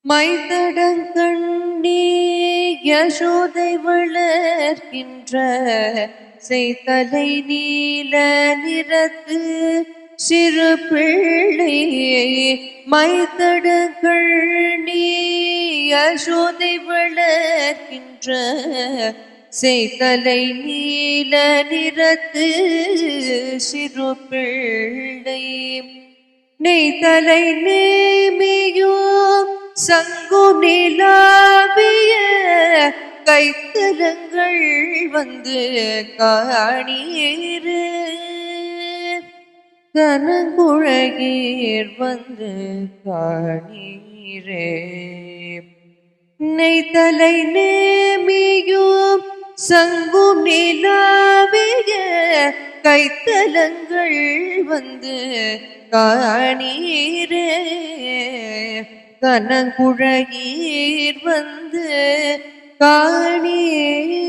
மைத்தடங்கண்ணி யசோதை வளர்கின்ற செய்தலை நீல நிறத்து சிறு பிள்ளை. மைத்தடங்கண்ணி யசோதை வளர்கின்ற செய்தலை நீல நிறத்து சிறு பிள்ளை. நெய்தலை நேமியோ சங்கு நிலாவிய கைத்தலங்கள் வந்து காணீரே. கனங்குழகீர் வந்து காணீரே. நெய்தலை நேமியோ சங்கு நிலாவிய கைத்தலங்கள் வந்து காணீரே. கனங்குழகீர் வந்து காணீரே.